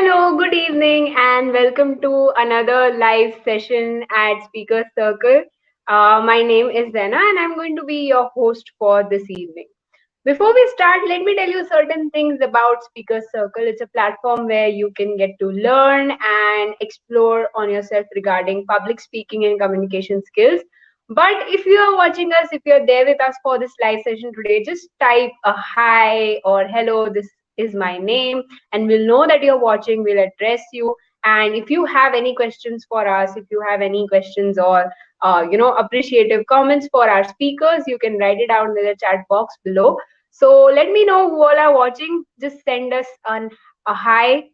Hello, good evening, and welcome to another live session at Speaker Circle. My name is Zaina, and I'm going to be your host for this evening. Before we start, let me tell you certain things about Speaker Circle. It's a platform where you can get to learn and explore on yourself regarding public speaking and communication skills. But if you are watching us, if you're there with us for this live session today, just type a hi or hello. This is my name, and we'll know that you're watching. We'll address you. And if you have any questions for us, if you have any questions or appreciative comments for our speakers, you can write it down in the chat box below. So let me know who all are watching. Just send us a hi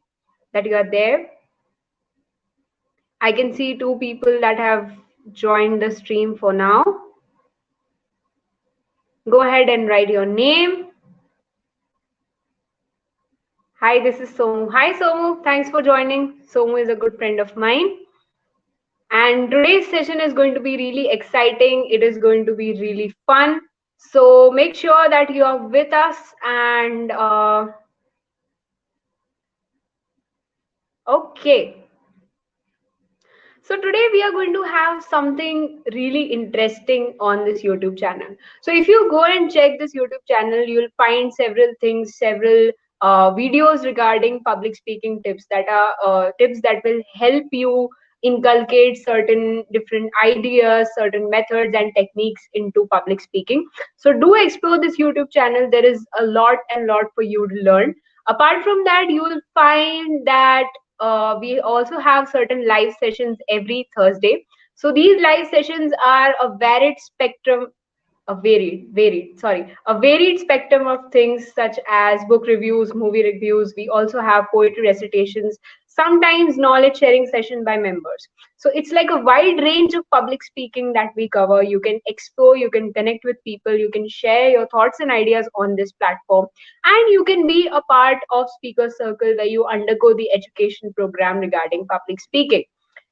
that you are there. I can see two people that have joined the stream for now. Go ahead and write your name. Hi, this is Somu. Hi, Somu. Thanks for joining. Somu is a good friend of mine. And today's session is going to be really exciting. It is going to be really fun. So make sure that you are with us and okay. So today we are going to have something really interesting on this YouTube channel. So if you go and check this YouTube channel, you'll find several things, several videos regarding public speaking tips that are tips that will help you inculcate certain different ideas, certain methods and techniques into public speaking. So do explore this YouTube channel. There is a lot and lot for you to learn. Apart from that, you will find that we also have certain live sessions every Thursday. So these live sessions are a a varied spectrum of things such as book reviews, movie reviews. We also have poetry recitations, sometimes knowledge sharing session by members. So it's like a wide range of public speaking that we cover. You can explore, you can connect with people, you can share your thoughts and ideas on this platform, and you can be a part of Speaker Circle where you undergo the education program regarding public speaking.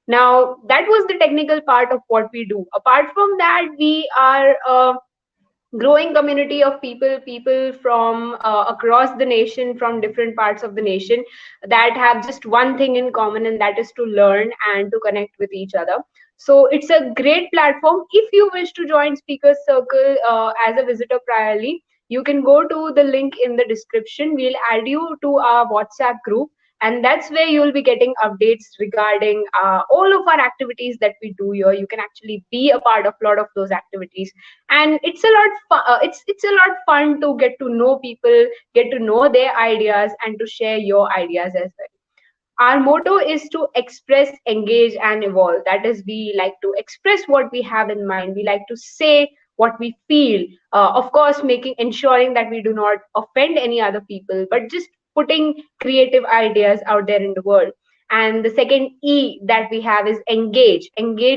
Now, that was the technical part of what we do. Apart from that, we are growing community of people from across the nation, from different parts of the nation, that have just one thing in common, and that is to learn and to connect with each other. So it's a great platform. If you wish to join Speakers Circle as a visitor priorly, you can go to the link in the description. We'll add you to our WhatsApp group, and that's where you'll be getting updates regarding all of our activities that we do here. You can actually be a part of a lot of those activities, and it's a lot it's a lot fun to get to know people, get to know their ideas, and to share your ideas as well. Our motto is to express, engage, and evolve. That is, we like to express what we have in mind, we like to say what we feel, of course making ensuring that we do not offend any other people, but just putting creative ideas out there in the world. And the second E that we have is engage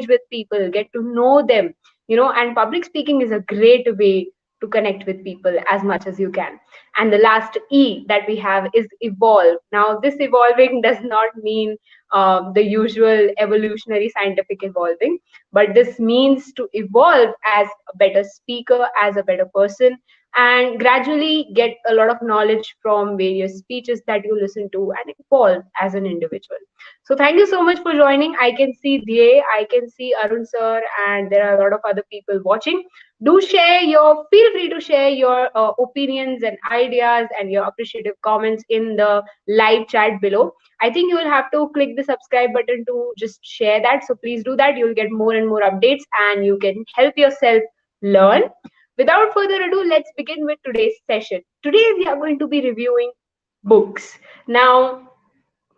with people, get to know them, and public speaking is a great way to connect with people as much as you can. And the last E that we have is evolve. Now, this evolving does not mean the usual evolutionary scientific evolving, but this means to evolve as a better speaker, as a better person, and gradually get a lot of knowledge from various speeches that you listen to and evolve as an individual. So thank you so much for joining. I can see Dhye, I can see Arun sir, and there are a lot of other people watching. Feel free to share your opinions and ideas and your appreciative comments in the live chat below. I think you will have to click the subscribe button to just share that. So please do that. You'll get more and more updates, and you can help yourself learn. Without further ado, let's begin with today's session. Today we are going to be reviewing books. Now,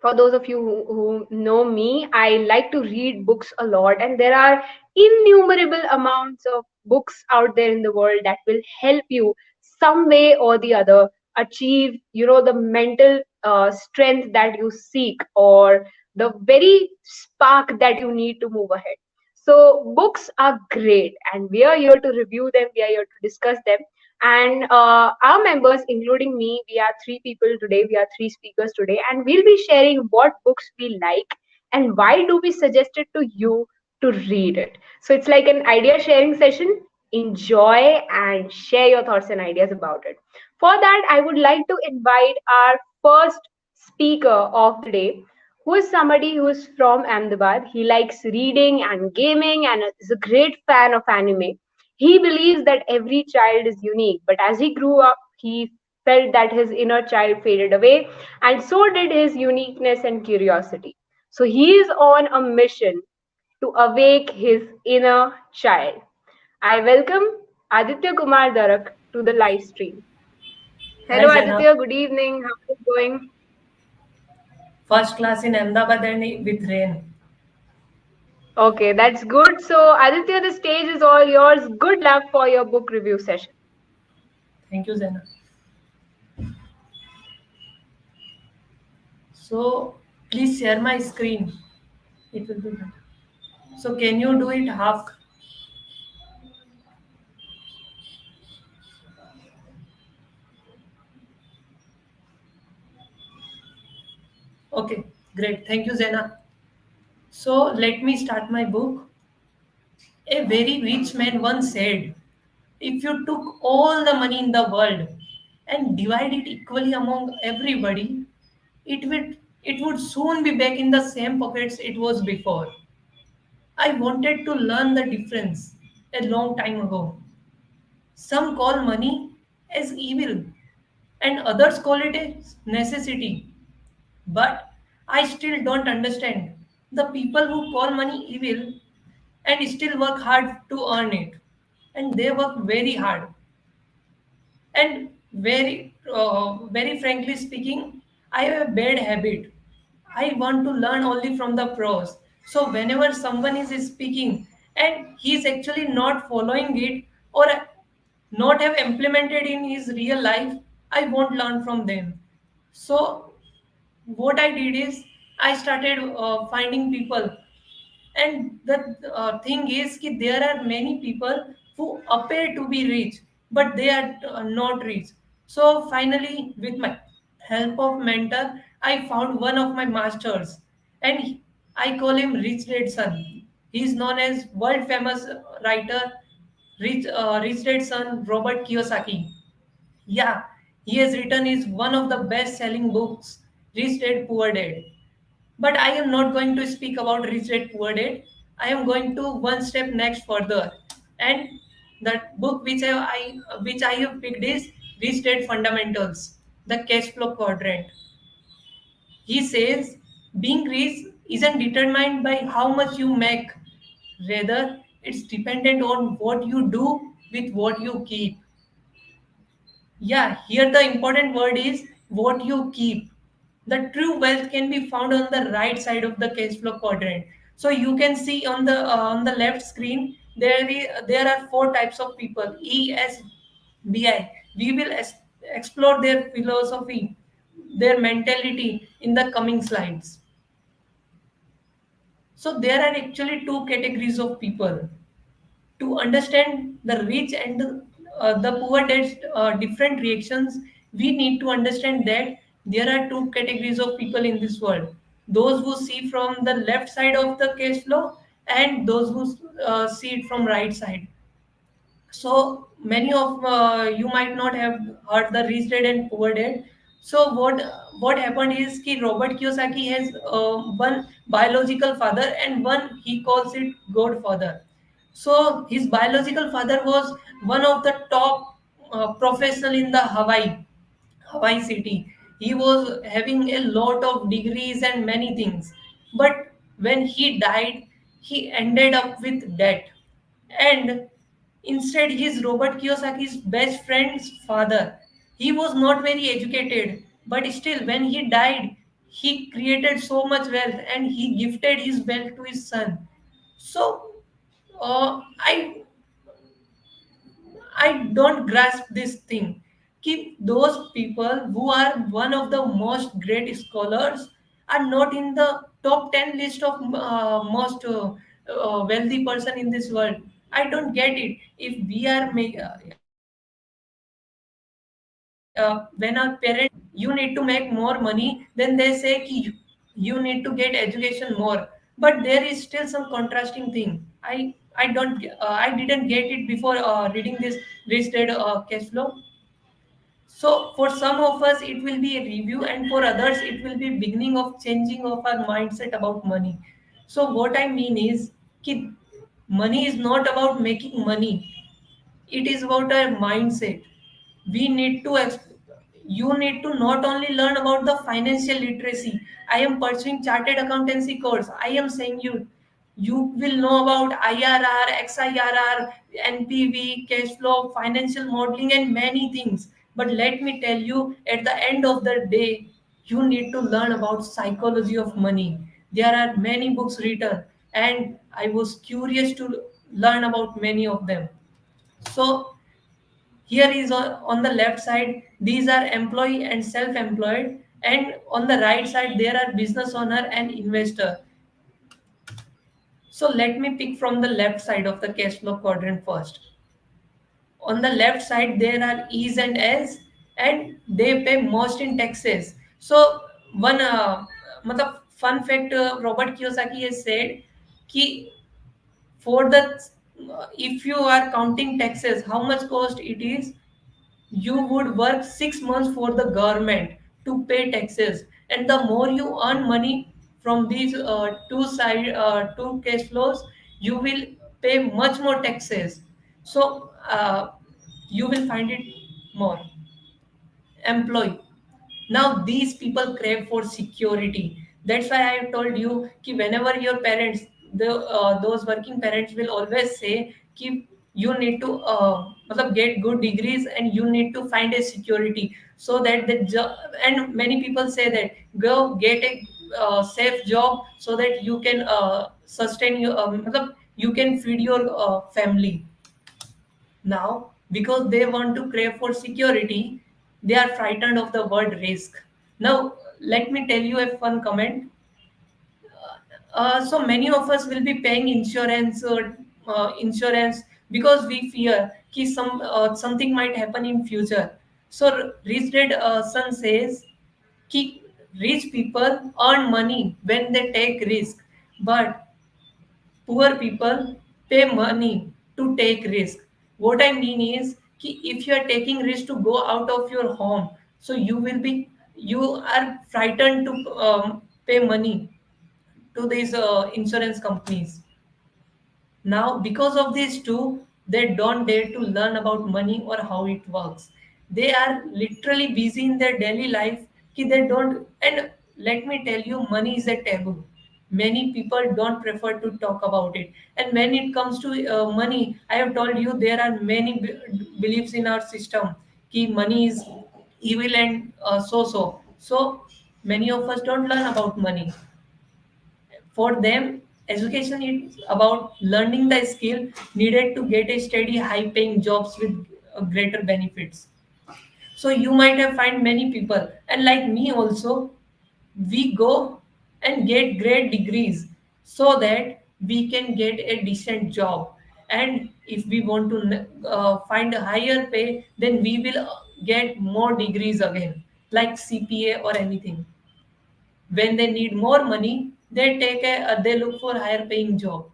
for those of you who know me, I like to read books a lot, and there are innumerable amounts of books out there in the world that will help you some way or the other achieve, the mental strength that you seek, or the very spark that you need to move ahead. So books are great, and we are here to review them. We are here to discuss them. And our members, including me, we are three people today. We are three speakers today, and we'll be sharing what books we like and why do we suggest it to you to read it. So it's like an idea sharing session. Enjoy and share your thoughts and ideas about it. For that, I would like to invite our first speaker of the day, who is somebody who is from Ahmedabad. He likes reading and gaming and is a great fan of anime. He believes that every child is unique, but as he grew up, he felt that his inner child faded away, and so did his uniqueness and curiosity. So he is on a mission to awake his inner child. I welcome Aditya Kumar Darak to the live stream. Hi Hello, Zaina, Aditya. Good evening. How is it going? first class in Ahmedabad and with rain. Okay, that's good. So, Aditya, the stage is all yours. Good luck for your book review session. Thank you, Zaina. So please share my screen. It will be better. So can you do it half? Okay, great. Thank you, Zaina. So let me start my book. A very rich man once said, if you took all the money in the world and divide it equally among everybody, it would soon be back in the same pockets it was before. I wanted to learn the difference a long time ago. Some call money as evil, and others call it a necessity. But I still don't understand the people who call money evil and still work hard to earn it. And they work very hard. And very frankly speaking, I have a bad habit. I want to learn only from the pros. So whenever someone is speaking and he is actually not following it or not have implemented in his real life, I won't learn from them. So what I did is I started finding people, and the thing is that there are many people who appear to be rich but they are not rich. So finally, with my help of mentor, I found one of my masters, and I call him Rich Dad Son. He is known as world famous writer, Rich Dad Son Robert Kiyosaki. Yeah, he has written is one of the best selling books, Rich Dad Poor Dad. But I am not going to speak about Rich Dad Poor Dad. I am going to one step next further. And that book which I have picked is Rich Dad Fundamentals, the cash flow quadrant. He says being rich isn't determined by how much you make. Rather, it's dependent on what you do with what you keep. Yeah, here the important word is what you keep. The true wealth can be found on the right side of the cash flow quadrant. So you can see on the left screen there are four types of people: E, S, B, I. We will explore their philosophy, their mentality in the coming slides. So there are actually two categories of people. To understand the rich and the poor dad's different reactions, we need to understand that there are two categories of people in this world: those who see from the left side of the cash flow and those who see it from right side. So many of you might not have heard the rich dad and poor dad. So what happened is ki Robert Kiyosaki has one biological father and one he calls it godfather. So his biological father was one of the top professional in the Hawaii city. He was having a lot of degrees and many things. But when he died, he ended up with debt. And instead, he's Robert Kiyosaki's best friend's father. He was not very educated, but still, when he died, he created so much wealth and he gifted his wealth to his son. So, I don't grasp this thing. Keep those people who are one of the most great scholars are not in the top 10 list of most wealthy person in this world. I don't get it. If we are when our parents say you need to make more money, then they say ki you need to get education more. But there is still some contrasting thing. I didn't get it before reading this listed cash flow. So for some of us it will be a review, and for others it will be beginning of changing of our mindset about money. So what I mean is ki money is not about making money, it is about our mindset. We need to you need to not only learn about the financial literacy. I am pursuing chartered accountancy course, I am saying you will know about IRR, XIRR, NPV, cash flow, financial modeling, and many things. But let me tell you, at the end of the day, you need to learn about psychology of money. There are many books written, and I was curious to learn about many of them. So here is on the left side, these are employee and self-employed, and on the right side there are business owner and investor. So let me pick from the left side of the cash flow quadrant first. On the left side there are E's and L's, and they pay most in taxes. So one matlab fun fact, Robert Kiyosaki has said कि for the if you are counting taxes how much cost it is, you would work 6 months for the government to pay taxes, and the more you earn money from these two cash flows, you will pay much more taxes. So you will find it more. Employee, now these people crave for security. That's why I told you कि whenever your parents, those working parents will always say कि you need to मतलब get good degrees and you need to find a security, so that the job, and many people say that go get a safe job so that you can sustain your मतलब you can feed your family. Now, because they want to crave for security, they are frightened of the word risk. Now, let me tell you a fun comment. So many of us will be paying insurance because we fear कि something might happen in future. So Rich Dad Son says कि rich people earn money when they take risk, but poor people pay money to take risk. What I mean is कि if you are taking risk to go out of your home, so you are frightened to pay money to these insurance companies. Now, because of these two, they don't dare to learn about money or how it works. They are literally busy in their daily life. Ki they don't, and let me tell you, money is a taboo. Many people don't prefer to talk about it. And when it comes to money, I have told you there are many beliefs in our system. Ki money is evil and so. So many of us don't learn about money. For them, education is about learning the skill needed to get a steady, high paying jobs with greater benefits. So you might have find many people, and like me also, we go and get great degrees so that we can get a decent job. And if we want to find a higher pay, then we will get more degrees again, like CPA or anything. When they need more money, they look for higher paying job.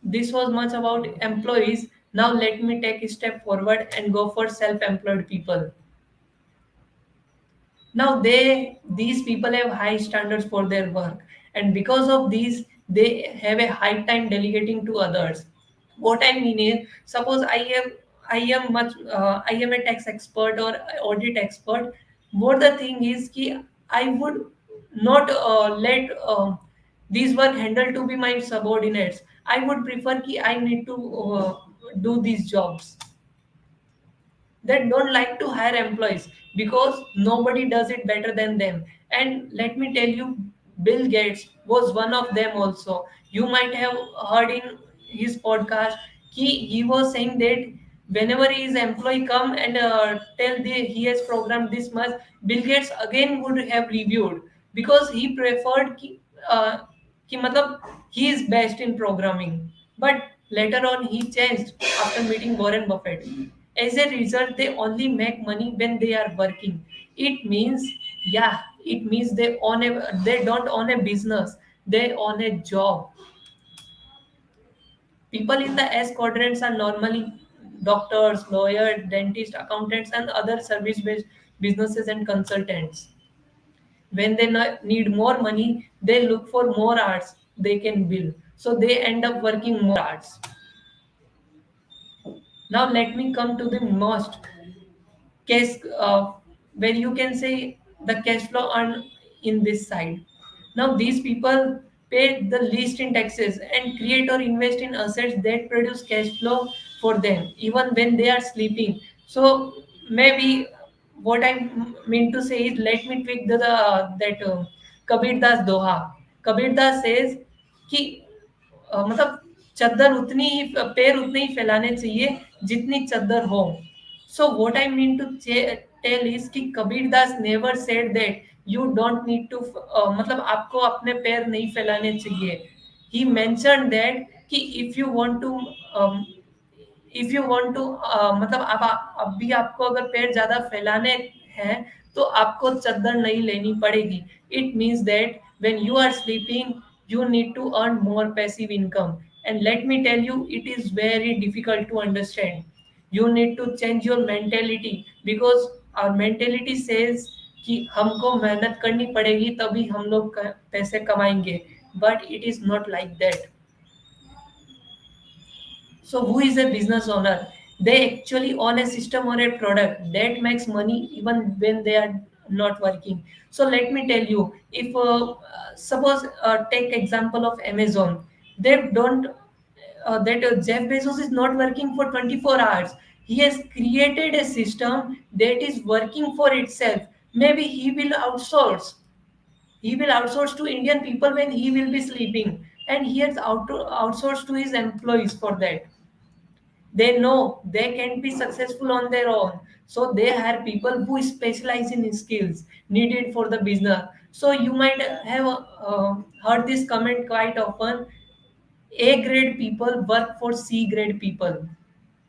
This was much about employees. Now let me take a step forward and go for self-employed people. Now these people have high standards for their work, and because of these they have a high time delegating to others. What I mean is, suppose I am a tax expert or audit expert. What the thing is कि I would not let these work handled to be my subordinates. I would prefer कि I need to do these jobs. That don't like to hire employees because nobody does it better than them. And let me tell you, Bill Gates was one of them also. You might have heard in his podcast he was saying that whenever his employee come and he has programmed this much, Bill Gates again would have reviewed because he preferred uh, कि मतलब he is best in programming. But later on he changed after meeting Warren Buffett. As a result, they only make money when they are working. It means, yeah, it means they don't own a business, they own a job. People in the S quadrants are normally doctors, lawyers, dentists, accountants, and other service-based businesses and consultants. When they need more money, they look for more hours they can bill. So they end up working more hours. Now let me come to the most cash, where you can say the cash flow earned in this side. Now these people pay the least in taxes and create or invest in assets that produce cash flow for them even when they are sleeping. So maybe what I mean to say is, let me tweak the that Kabir Das Doha. Kabir Das says कि मतलब चद्दर उतनी ही पैर उतने ही फैलाने चाहिए जितनी चद्दर हो. So what I mean to tell is कि Kabir Das never said that you don't need to मतलब आपको अपने पैर नहीं फैलाने चाहिए. He mentioned that कि if you want to मतलब आप अब भी आपको अगर पैर ज्यादा फैलाने हैं तो आपको चद्दर नहीं लेनी पड़ेगी. It means that when you are sleeping, you need to earn more passive income. And let me tell you, it is very difficult to understand. You need to change your mentality, because our mentality says कि हमको मेहनत करनी पड़ेगी तभी हम लोग पैसे कमाएंगे. But it is not like that. So, who is a business owner? They actually own a system or a product that makes money even when they are not working. So, let me tell you, if suppose take example of Amazon, they don't that Jeff Bezos is not working for 24 hours. He has created a system that is working for itself. Maybe he will outsource to Indian people when he will be sleeping, and he has outsourced to his employees for that. They know they can be successful on their own, so they hire people who specialize in skills needed for the business. So you might have heard this comment quite often: A grade people work for C grade people.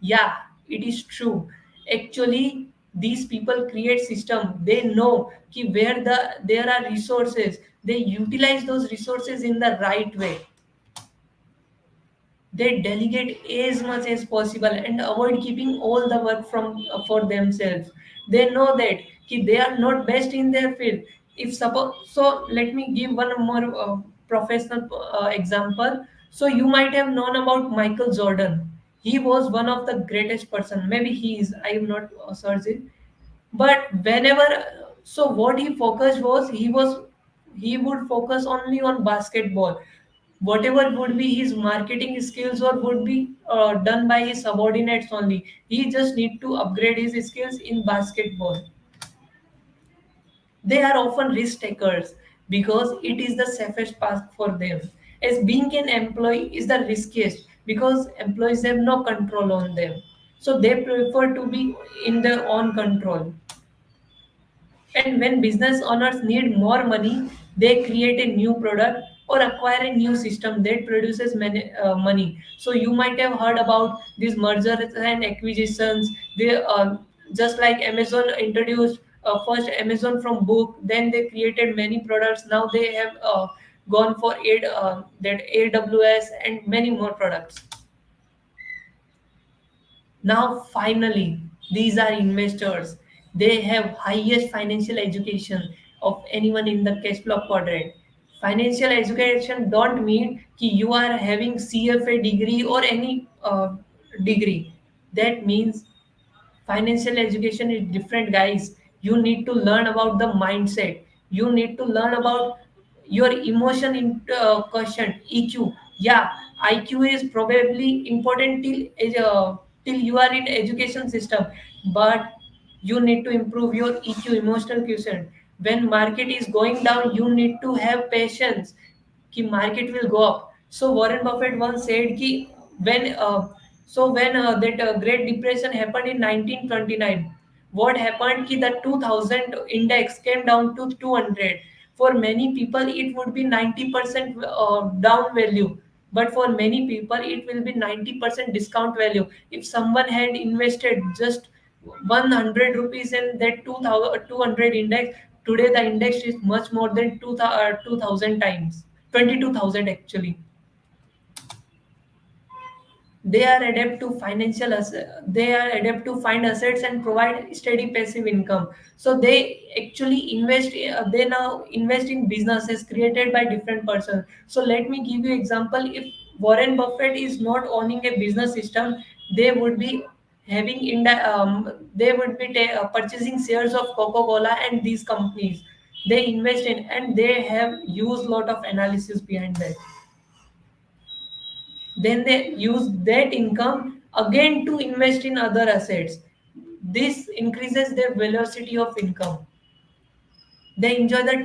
Yeah, it is true. Actually, these people create system. They know ki where there are resources, they utilize those resources in the right way. They delegate as much as possible and avoid keeping all the work from for themselves. They know that ki they are not best in their field. If suppose, so let me give one more professional example. So you might have known about Michael Jordan. He was one of the greatest person. Maybe he is, I am not certain. But whenever, so what he focused was, he would focus only on basketball. Whatever would be his marketing skills or would be done by his subordinates only. He just need to upgrade his skills in basketball. They are often risk takers because it is the safest path for them. As being an employee is the riskiest because employees have no control on them. So they prefer to be in their own control. And when business owners need more money, they create a new product or acquire a new system that produces money. So you might have heard about these mergers and acquisitions. They just like Amazon introduced first Amazon from book, then they created many products. Now they have gone for that AWS and many more products. Now, finally, these are investors. They have highest financial education of anyone in the cash flow quadrant. Financial education don't mean कि you are having CFA degree or any degree. That means financial education is different, guys. You need to learn about the mindset. You need to learn about your emotion in question, EQ. Yeah, IQ is probably important till you are in education system, but you need to improve your EQ, emotional quotient. When market is going down, you need to have patience कि market will go up. So Warren Buffett once said कि when that Great Depression happened in 1929, what happened कि the 2000 index came down to 200. For many people, it would be 90% down value, but for many people, it will be 90% discount value. If someone had invested just 100 rupees in that 200 index, today the index is much more than 2000 times, 22,000 actually. They are adept to they are adept to find assets and provide steady passive income. So they actually they now invest in businesses created by different persons. So let me give you example. If Warren Buffett is not owning a business system, they would be they would be purchasing shares of Coca Cola and these companies they invest in, and they have used lot of analysis behind that. Then they use that income again to invest in other assets. This increases their velocity of income. They enjoy the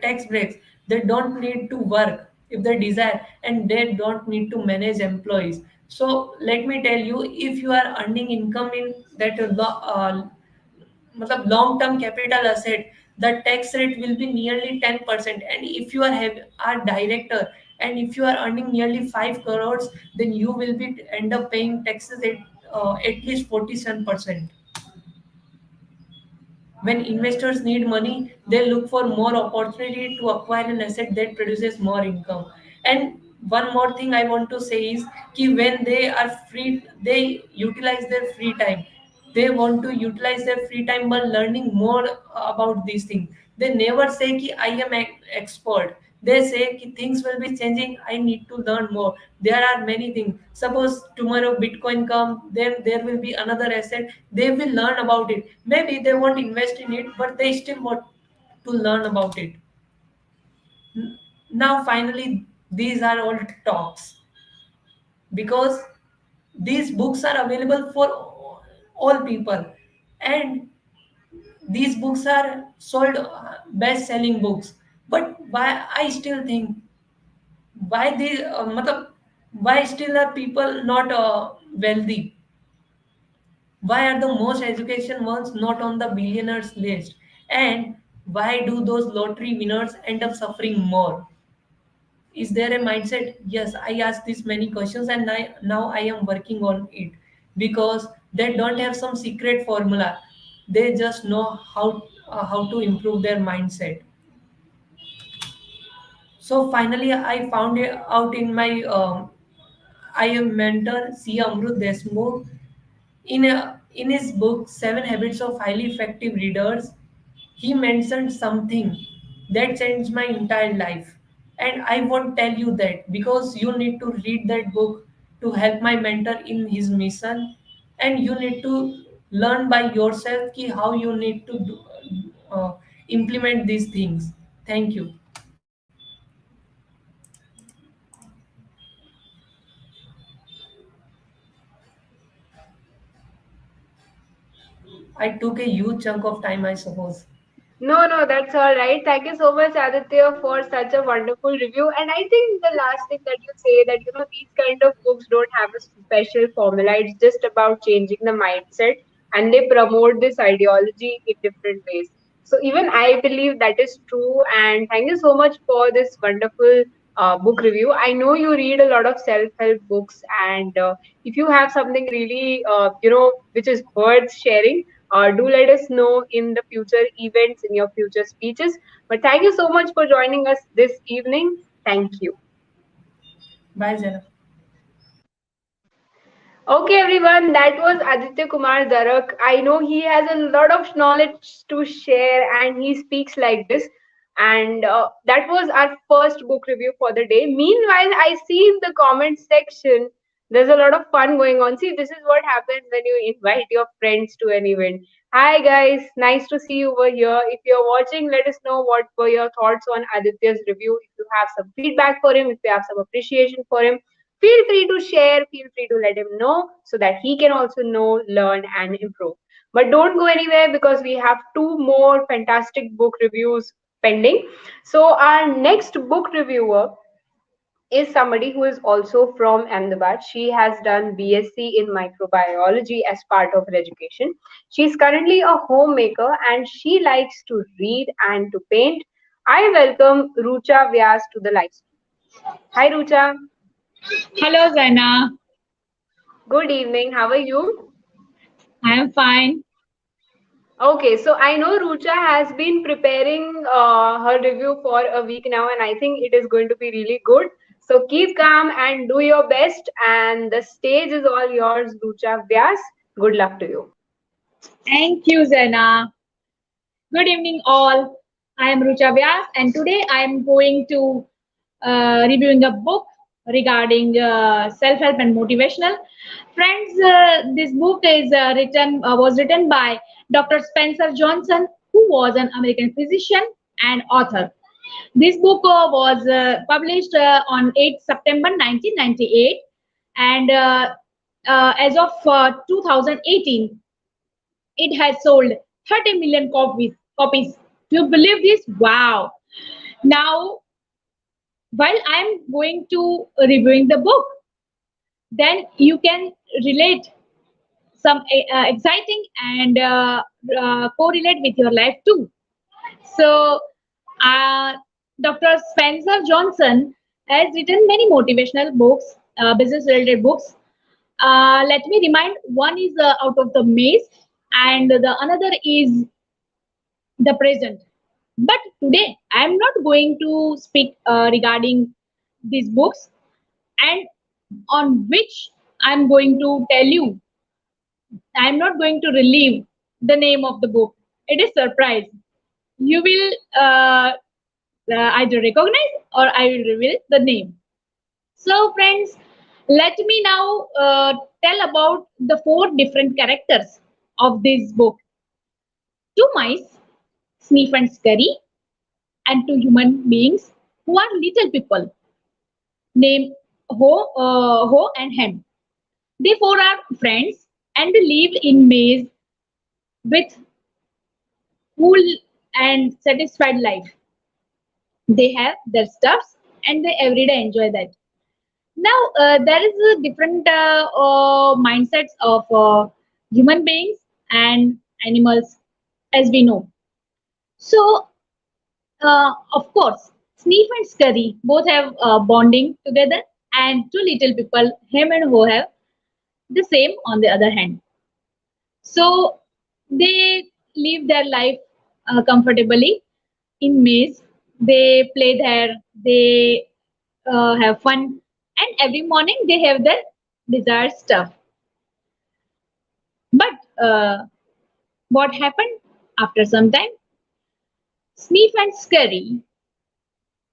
tax breaks. They don't need to work if they desire, and they don't need to manage employees. So let me tell you, if you are earning income in that long term capital asset, the tax rate will be nearly 10%. And if you are director, and if you are earning nearly 5 crores, then you will be end up paying taxes at least 47%. When investors need money, they look for more opportunity to acquire an asset that produces more income. And one more thing I want to say is कि when they are free, they utilize their free time. They want to utilize their free time by learning more about these things. They never say कि I am expert. They say कि things will be changing. I need to learn more. There are many things. Suppose tomorrow Bitcoin come, then there will be another asset. They will learn about it. Maybe they won't invest in it, but they still want to learn about it. Now, finally, these are all talks, because these books are available for all people, and these books are sold best selling books. But why I still think, why they why still are people not wealthy? Why are the most education ones not on the billionaires list? And why do those lottery winners end up suffering more? Is there a mindset? Yes, I asked these many questions, and now I am working on it, because they don't have some secret formula. They just know how to improve their mindset. So finally, I found it out in my I am mentor C. Amrut Desmukh. In his book Seven Habits of Highly Effective Readers, he mentioned something that changed my entire life. And I won't tell you that, because you need to read that book to help my mentor in his mission, and you need to learn by yourself how you need to uh, implement these things. Thank you. I took a huge chunk of time, I suppose. No, no, that's all right. Thank you so much, Aditya, for such a wonderful review. And I think the last thing that you say that, these kind of books don't have a special formula. It's just about changing the mindset and they promote this ideology in different ways. So even I believe that is true. And thank you so much for this wonderful book review. I know you read a lot of self-help books, and if you have something really, which is worth sharing, do let us know in the future events, in your future speeches. But thank you so much for joining us this evening. Thank you. Bye, Zainab. Okay, everyone, that was Aditya Kumar Darak. I know he has a lot of knowledge to share and he speaks like this. And that was our first book review for the day. Meanwhile, I see in the comment section there's a lot of fun going on. See, this is what happens when you invite your friends to an event. Hi, guys, nice to see you over here. If you're watching, let us know what were your thoughts on Aditya's review. If you have some feedback for him, if you have some appreciation for him, feel free to share, feel free to let him know so that he can also know, learn, and improve. But don't go anywhere because we have two more fantastic book reviews pending. So, our next book reviewer is somebody who is also from Ahmedabad. She has done BSc in microbiology as part of her education. She is currently a homemaker and she likes to read and to paint. I welcome Rucha Vyas to the live stream. Hi, Rucha. Hello, Zaina. Good evening. How are you? I am fine. Okay, so I know Rucha has been preparing her review for a week now, and I think it is going to be really good. So keep calm and do your best. And the stage is all yours, Rucha Vyas. Good luck to you. Thank you, Zaina. Good evening, all. I am Rucha Vyas, and today I am going to reviewing a book regarding self-help and motivational. Friends, this book is was written by Dr. Spencer Johnson, who was an American physician and author. This book was published on 8 September 1998, and as of 2018, it has sold 30 million copies. Do you believe this? Wow. Now, while I'm going to reviewing the book, then you can relate some exciting and correlate with your life too. So, uh, Dr. Spencer Johnson has written many motivational books, business related books. Let me remind, one is Out of the Maze, and the another is The Present. But today, I am not going to speak regarding these books, and on which I am going to tell you. I am not going to relieve the name of the book. It is surprise. You will either recognize or I will reveal the name. So, friends, let me now tell about the four different characters of this book. Two mice, Sniff and Scurry, and two human beings who are little people named Ho and Hem. They four are friends and they live in maze with cool and satisfied life. They have their stuffs and they everyday enjoy that. Now, there is a different mindsets of human beings and animals, as we know. So, of course, Sneef and Scurry both have bonding together, and two little people, him and Ho, have the same on the other hand. So, they live their life comfortably in maze. They play there, they have fun, and every morning they have their desired stuff. But what happened after some time? Sniff and Scurry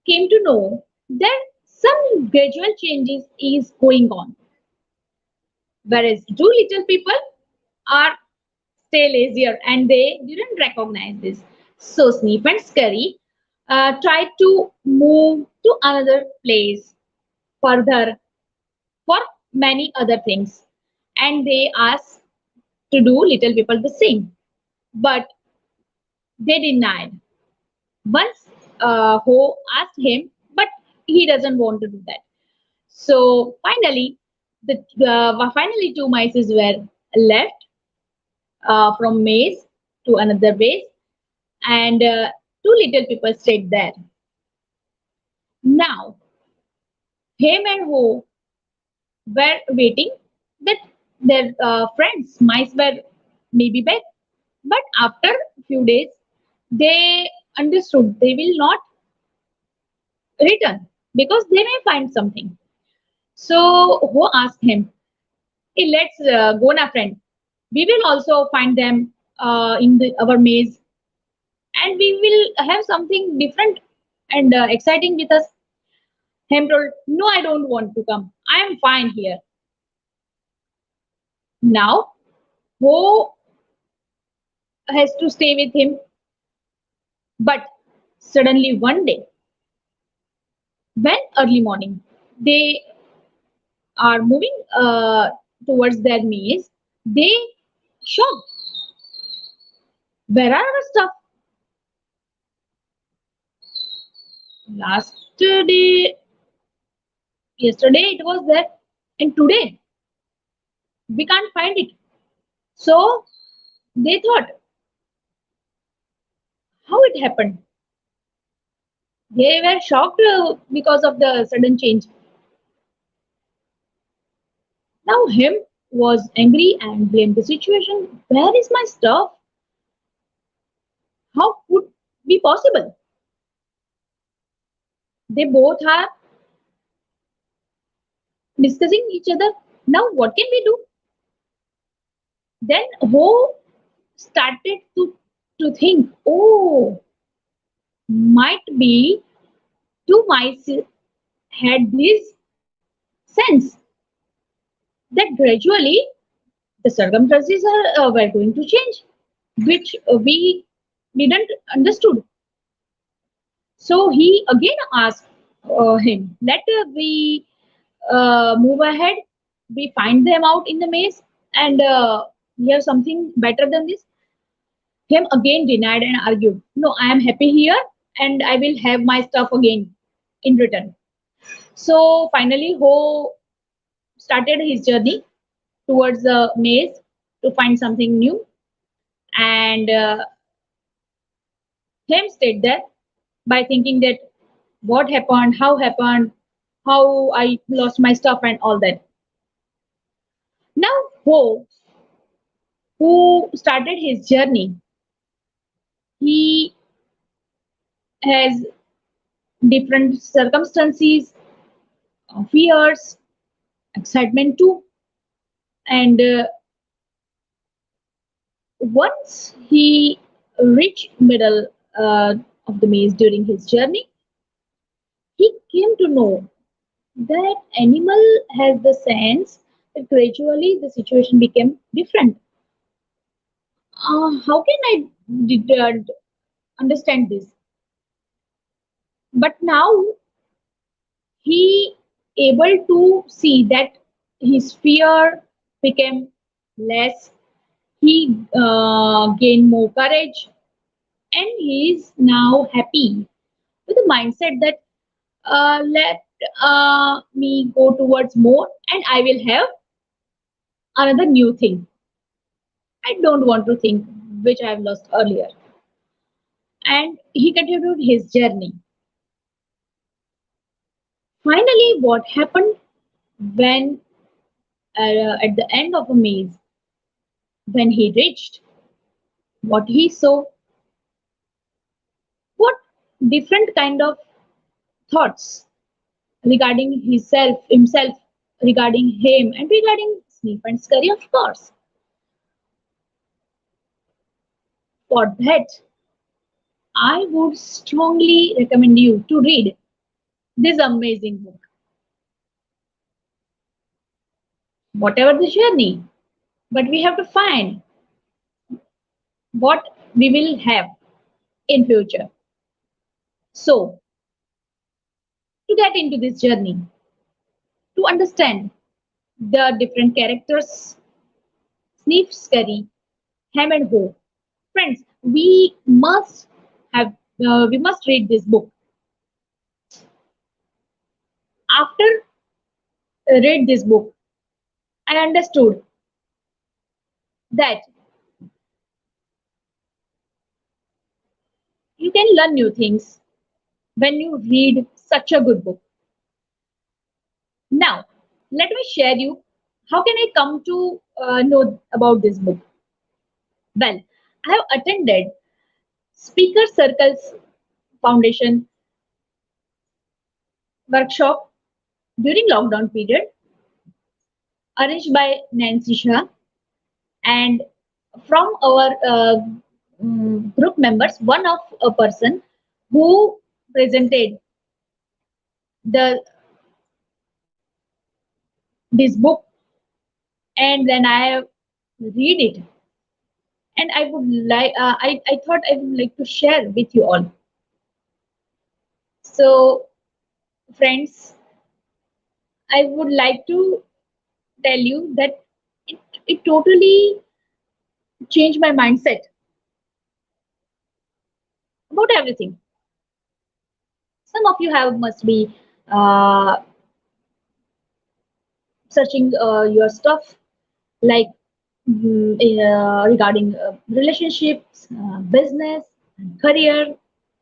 came to know that some gradual changes is going on, whereas two little people are stay lazier and they didn't recognize this. So Sniff and Scurry tried to move to another place further for many other things, and they asked to do little people the same, but they denied. Once Ho asked him, but he doesn't want to do that. So finally two mice were left from maze to another base, and two little people stayed there. Now, him and Ho were waiting that their friends mice were maybe back, but after a few days, they understood they will not return because they may find something. So Ho asked him, "Hey, let's go now, friend. We will also find them in our maze, and we will have something different and exciting with us." Hem told, "No, I don't want to come. I am fine here." Now Ho has to stay with him, but suddenly one day, when early morning, they are moving towards their maze, they shocked. Where are our stuff? Last day, yesterday it was there, and today we can't find it. So they thought, how it happened? They were shocked because of the sudden change. Now him was angry and blamed the situation. Where is my stuff? How could be possible? They both are discussing each other. Now, what can we do? Then Ho started to think, oh, might be two mice had this sense that gradually the circumstances were going to change, which we didn't understood. So he again asked him, let we move ahead, we find them out in the maze, and we have something better than this. Him again denied and argued, no, I am happy here and I will have my stuff again in return. So finally, Ho started his journey towards the maze to find something new, and him stayed there by thinking that what happened, how I lost my stuff and all that. Now, Ho, who started his journey, he has different circumstances, fears, excitement too. And once he reached middle of the maze during his journey, he came to know that animal has the sense that gradually the situation became different. How can I understand this? But now he able to see that his fear became less. He gained more courage, and he is now happy with the mindset that let me go towards more, and I will have another new thing. I don't want to think which I have lost earlier. And he continued his journey. Finally, what happened when at the end of a maze, when he reached, what he saw, what different kind of thoughts regarding himself, regarding him, and regarding Sniff and Scurry, of course. For that, I would strongly recommend you to read this amazing book. Whatever the journey, but we have to find what we will have in future. So, to get into this journey, to understand the different characters, Sniff, Scurry, Ham and Ho, friends, have we must read this book. After read this book, I understood that you can learn new things when you read such a good book. Now, let me share you how can I come to know about this book. Well, I have attended Speaker Circles Foundation workshop during lockdown period arranged by Nancy Shah, and from our group members, one of a person who presented the this book, and then I read it, and I would like I thought I would like to share with you all. So, friends, I would like to tell you that it totally changed my mindset about everything. Some of you have must be uh, searching your stuff like regarding relationships, business, and career,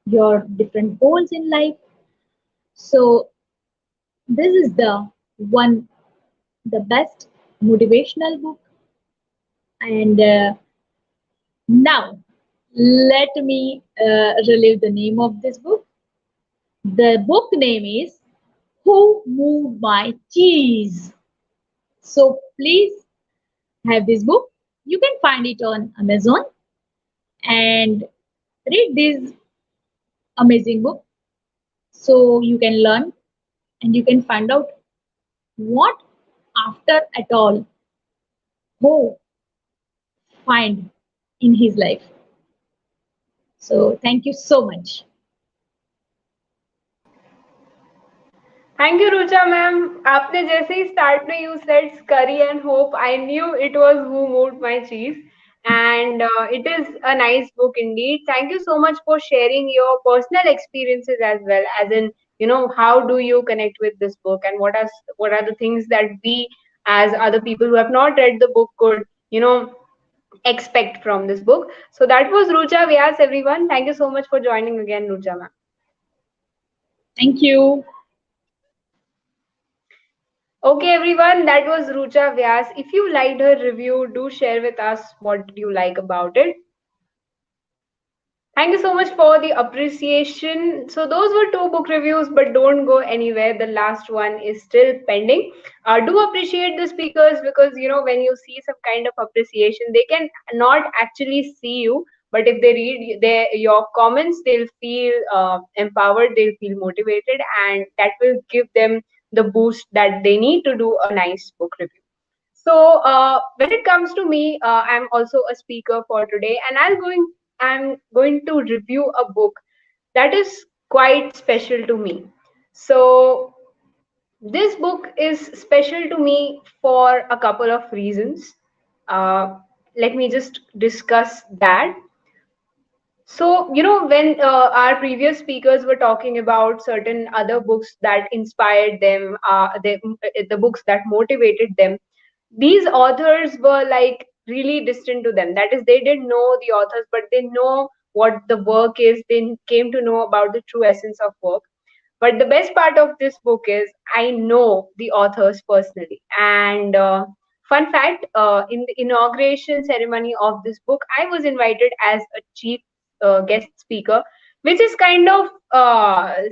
your different goals in life. So this is the best motivational book. And now let me relive the name of this book. The book name is Who Moved My Cheese. So please have this book. You can find it on Amazon and read this amazing book so you can learn and you can find out what after at all who find in his life. So thank you so much. Thank you, Rucha ma'am. आपने जैसे ही start में you said scurry and hope, I knew it was Who Moved My Cheese, and it is a nice book indeed. Thank you so much for sharing your personal experiences as well, as in how do you connect with this book, and what are the things that we as other people who have not read the book could expect from this book. So that was Rucha Vyas, everyone. Thank you so much for joining again, Rucha ma'am. Thank you. Okay, everyone, that was Rucha Vyas. If you liked her review, do share with us what you like about it. Thank you so much for the appreciation. So those were two book reviews, but don't go anywhere. The last one is still pending. Do appreciate the speakers, because when you see some kind of appreciation, they can not actually see you, but if they read your comments, they'll feel empowered, they'll feel motivated, and that will give them the boost that they need to do a nice book review. So when it comes to me, I'm also a speaker for today, and I'm going to review a book that is quite special to me. So this book is special to me for a couple of reasons. Uh, Let me just discuss that. So, when our previous speakers were talking about certain other books that inspired them, the books that motivated them, these authors were like really distant to them. That is, they didn't know the authors, but they know what the work is. They came to know about the true essence of work. But the best part of this book is I know the authors personally. And fun fact, in the inauguration ceremony of this book, I was invited as a chief guest speaker, which is kind of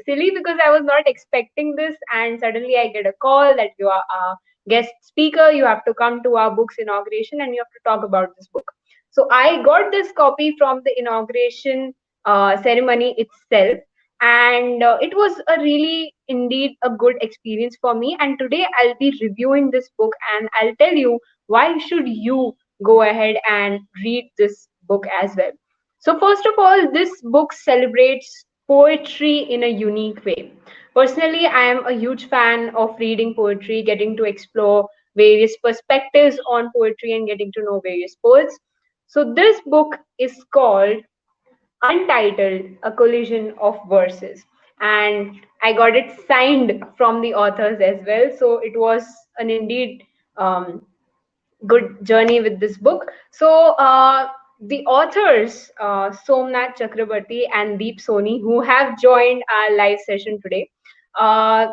silly because I was not expecting this. And suddenly I get a call that you are a guest speaker, you have to come to our book's inauguration and you have to talk about this book. So I got this copy from the inauguration ceremony itself, and it was a really indeed a good experience for me. And today I'll be reviewing this book, and I'll tell you why should you go ahead and read this book as well. So first of all, this book celebrates poetry in a unique way. Personally, I am a huge fan of reading poetry, getting to explore various perspectives on poetry and getting to know various poets. So this book is called Untitled, a collision of verses. And I got it signed from the authors as well. So it was an indeed good journey with this book. So the authors, Somnath Chakrabarti and Deep Soni, who have joined our live session today,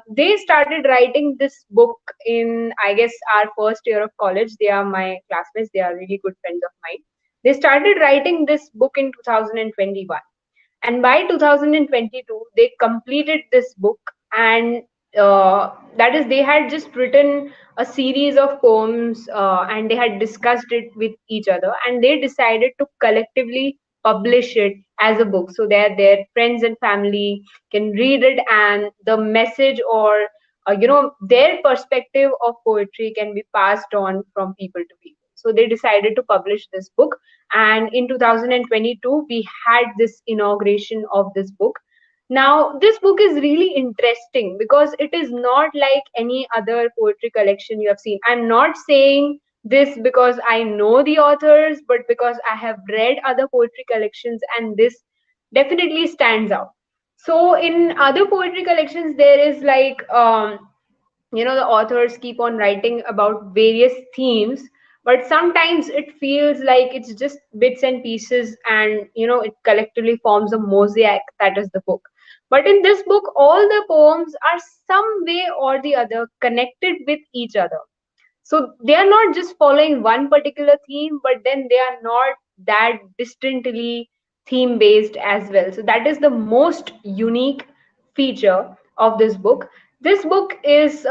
they started writing this book in, I guess, our first year of college. They are my classmates. They are really good friends of mine. They started writing this book in 2021, and by 2022 they completed this book. And that is, they had just written a series of poems, and they had discussed it with each other, and they decided to collectively publish it as a book so that their friends and family can read it, and the message, or their perspective of poetry can be passed on from people to people. So they decided to publish this book, and in 2022 we had this inauguration of this book. Now this book is really interesting because it is not like any other poetry collection you have seen. I'm not saying this because I know the authors, but because I have read other poetry collections, and this definitely stands out. So in other poetry collections there is like the authors keep on writing about various themes, but sometimes it feels like it's just bits and pieces, and it collectively forms a mosaic that is the book. But in this book, all the poems are some way or the other connected with each other. So they are not just following one particular theme, but then they are not that distantly theme based as well. So that is the most unique feature of this book. This book is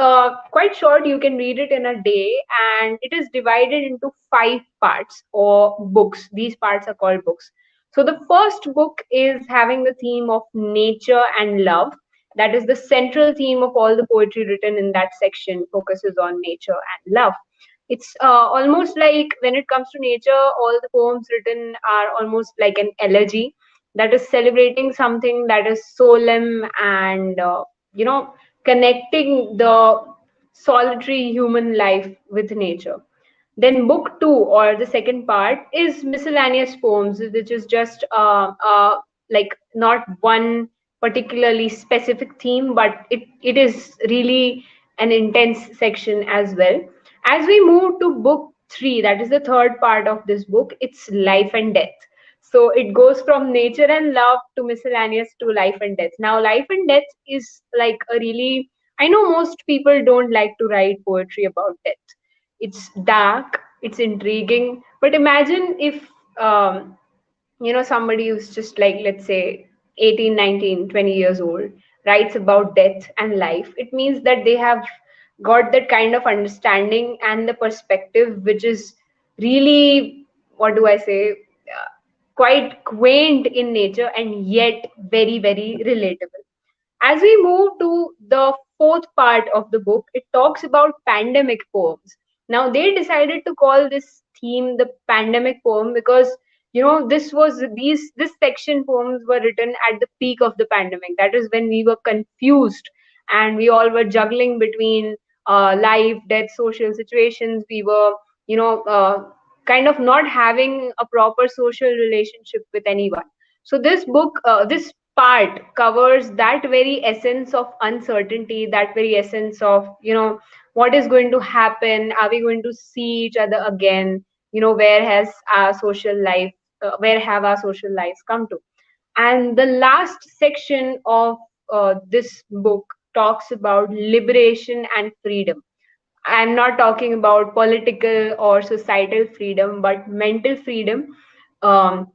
quite short. You can read it in a day, and it is divided into five parts or books. These parts are called books. So, the first book is having the theme of nature and love. That is the central theme of all the poetry written in that section, focuses on nature and love. It's almost like when it comes to nature, all the poems written are almost like an elegy that is celebrating something that is solemn and you know connecting the solitary human life with nature. Then book two, or the second part, is miscellaneous poems, which is just like not one particularly specific theme, but it is really an intense section as well. As we move to book three, that is the third part of this book, it's life and death. So it goes from nature and love to miscellaneous to life and death. Now, life and death is like a really, I know most people don't like to write poetry about death. It's dark, it's intriguing, but imagine if somebody who's just like, let's say, 18, 19, 20 years old writes about death and life. It means that they have got that kind of understanding and the perspective which is really, what do I say, quite quaint in nature and yet very, very relatable. As we move to the fourth part of the book, it talks about pandemic poems. Now, they decided to call this theme the pandemic poem because this section poems were written at the peak of the pandemic. That is when we were confused and we all were juggling between life, death, social situations. We were, kind of not having a proper social relationship with anyone. So this part covers that very essence of uncertainty, that very essence of what is going to happen, are we going to see each other again, where has our social life where have our social lives come to. And the last section of this book talks about liberation and freedom. I'm not talking about political or societal freedom, but mental freedom, um,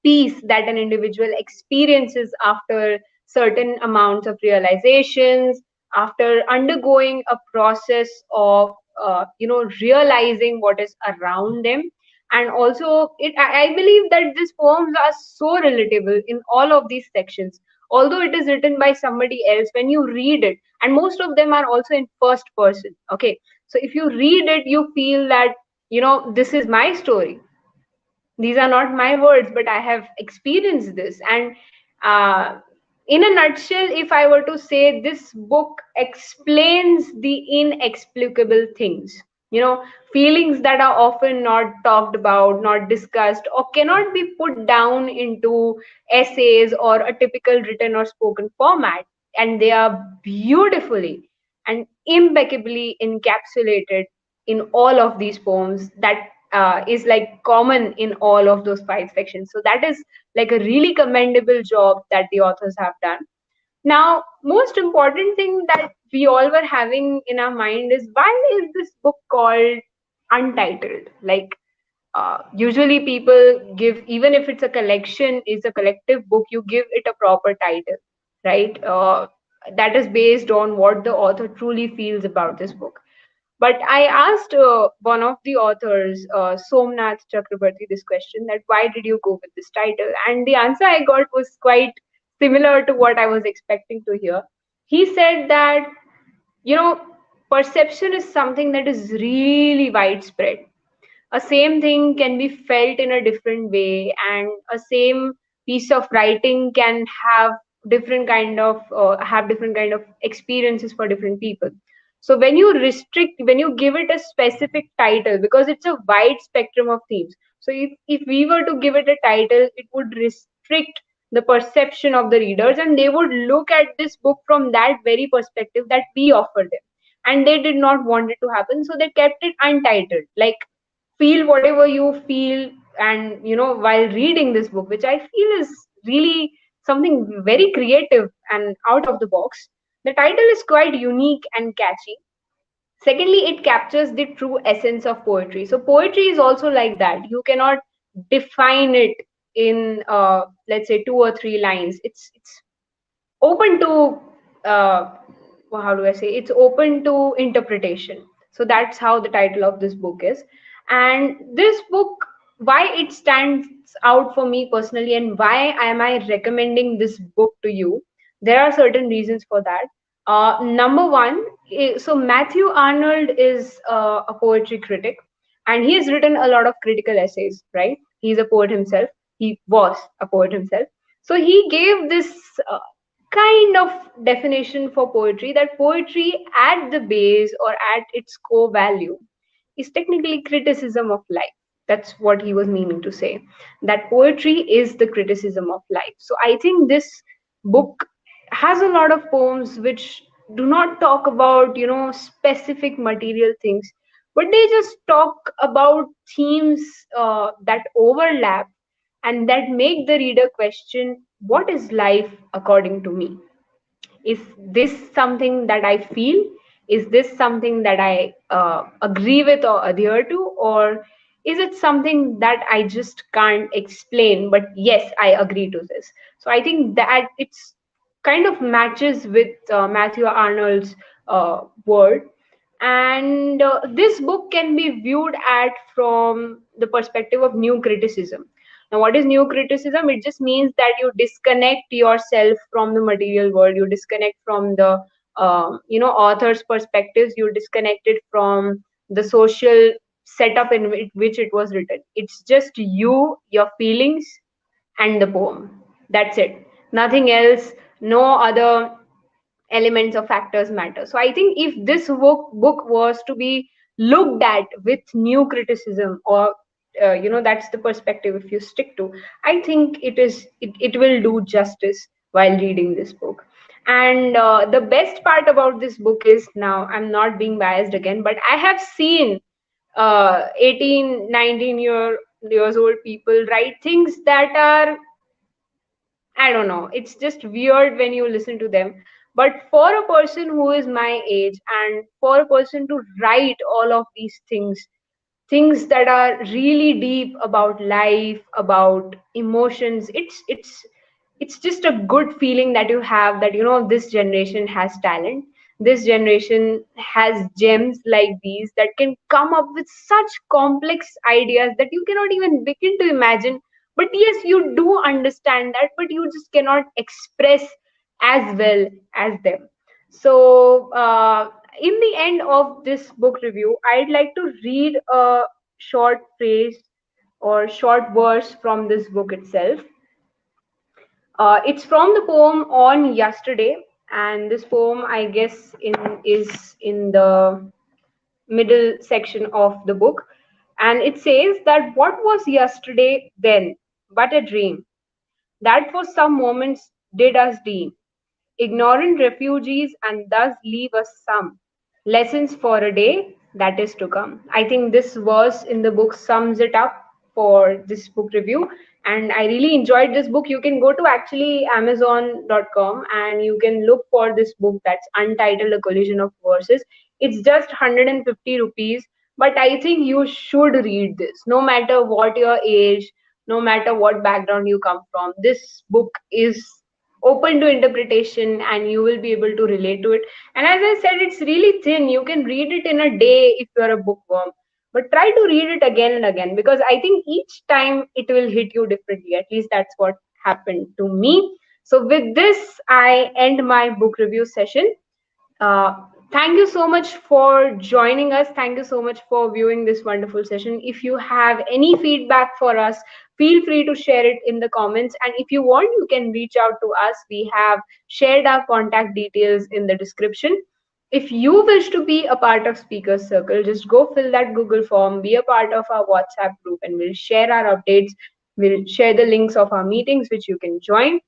peace that an individual experiences after certain amounts of realizations, after undergoing a process of realizing what is around them. And also I believe that these poems are so relatable in all of these sections, although it is written by somebody else. When you read it, and most of them are also in first person, okay, so if you read it, you feel that this is my story, these are not my words, but I have experienced this. And uh, in a nutshell, if I were to say, this book explains the inexplicable things, feelings that are often not talked about, not discussed, or cannot be put down into essays or a typical written or spoken format. And they are beautifully and impeccably encapsulated in all of these poems that is like common in all of those five sections. So that is like a really commendable job that the authors have done. Now, most important thing that we all were having in our mind is, why is this book called Untitled? Like, usually people give, even if it's a collection, is a collective book, you give it a proper title, right? That is based on what the author truly feels about this book. But I asked one of the authors, Somnath Chakrabarti, this question, that why did you go with this title? And the answer I got was quite similar to what I was expecting to hear. He said that, you know, perception is something that is really widespread. A same thing can be felt in a different way, and a same piece of writing can have different kind of experiences for different people. So when you give it a specific title, because it's a wide spectrum of themes, so if we were to give it a title, it would restrict the perception of the readers, and they would look at this book from that very perspective that we offer them. And they did not want it to happen, so they kept it untitled, like, feel whatever you feel. And while reading this book, which I feel is really something very creative and out of the box, the title is quite unique and catchy. Secondly, it captures the true essence of poetry. So poetry is also like that. You cannot define it in let's say 2 or 3 lines. It's open to uh, well, how do I say, it's open to interpretation. So that's how the title of this book is. And this book, why it stands out for me personally, and why am I recommending this book to you? There are certain reasons for that. Number one, so Matthew Arnold is a poetry critic, and he has written a lot of critical essays, right? He's a poet himself. He was a poet himself. So he gave this kind of definition for poetry, that poetry at the base or at its core value is technically criticism of life. That's what he was meaning to say. That poetry is the criticism of life. So I think this book has a lot of poems which do not talk about, specific material things, but they just talk about themes that overlap and that make the reader question, what is life according to me? Is this something that I feel? Is this something that I agree with or adhere to? Or is it something that I just can't explain, but yes, I agree to this? So I think that it's kind of matches with Matthew Arnold's word. And this book can be viewed at from the perspective of new criticism. Now, what is new criticism? It just means that you disconnect yourself from the material world. You disconnect from the author's perspectives. You disconnect it from the social setup in which it was written. It's just you, your feelings, and the poem. That's it. Nothing else. No other elements or factors matter. So I think if this book was to be looked at with new criticism, or that's the perspective if you stick to, I think it will do justice while reading this book. And the best part about this book is, now I'm not being biased again, but I have seen 18 19 years old people write things that are, I don't know, it's just weird when you listen to them. But for a person who is my age, and for a person to write all of these things that are really deep about life, about emotions, it's just a good feeling that you have, that this generation has talent. This generation has gems like these that can come up with such complex ideas that you cannot even begin to imagine. But yes, you do understand that, but you just cannot express as well as them. So in the end of this book review, I'd like to read a short phrase or short verse from this book itself. It's from the poem On Yesterday, and this poem, I guess, is in the middle section of the book. And it says that what was yesterday then but a dream, that for some moments did us deem ignorant refugees, and thus leave us some lessons for a day that is to come. I think this verse in the book sums it up for this book review. And I really enjoyed this book. You can go to actually Amazon.com and you can look for this book, that's Untitled, A Collision of Verses. It's just 150 rupees. But I think you should read this, no matter what your age, no matter what background you come from. This book is open to interpretation and you will be able to relate to it. And as I said, it's really thin. You can read it in a day if you're a bookworm, but try to read it again and again, because I think each time it will hit you differently. At least that's what happened to me. So with this, I end my book review session. uh, Thank you so much for joining us. Thank you so much for viewing this wonderful session. If you have any feedback for us, feel free to share it in the comments. And if you want, you can reach out to us. We have shared our contact details in the description. If you wish to be a part of Speakers Circle, just go fill that Google form, be a part of our WhatsApp group, and we'll share our updates. We'll share the links of our meetings, which you can join,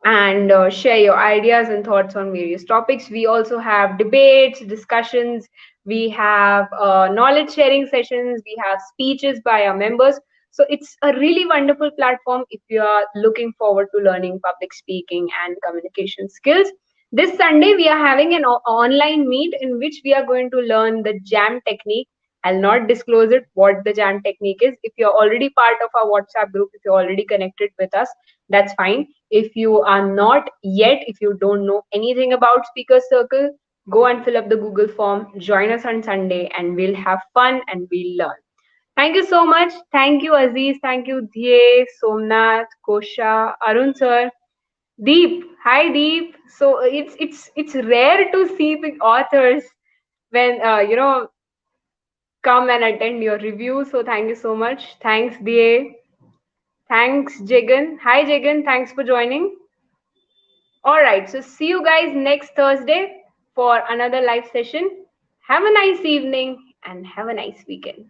and share your ideas and thoughts on various topics. We also have debates, discussions, we have knowledge sharing sessions, we have speeches by our members. So it's a really wonderful platform if you are looking forward to learning public speaking and communication skills. This Sunday, we are having an online meet in which we are going to learn the jam technique. I'll not disclose it what the jam technique is. If you're already part of our WhatsApp group, if you're already connected with us, that's fine. If you are not yet, if you don't know anything about Speaker Circle, go and fill up the Google form, join us on Sunday, and we'll have fun and we'll learn. Thank you so much. Thank you, Aziz. Thank you, Dhye, Somnath, Kosha, Arun sir, Deep. Hi, Deep. So it's rare to see the authors when come and attend your review. So thank you so much. Thanks, Dhye. Thanks, Jagan. Hi, Jagan. Thanks for joining. All right. So see you guys next Thursday for another live session. Have a nice evening and have a nice weekend.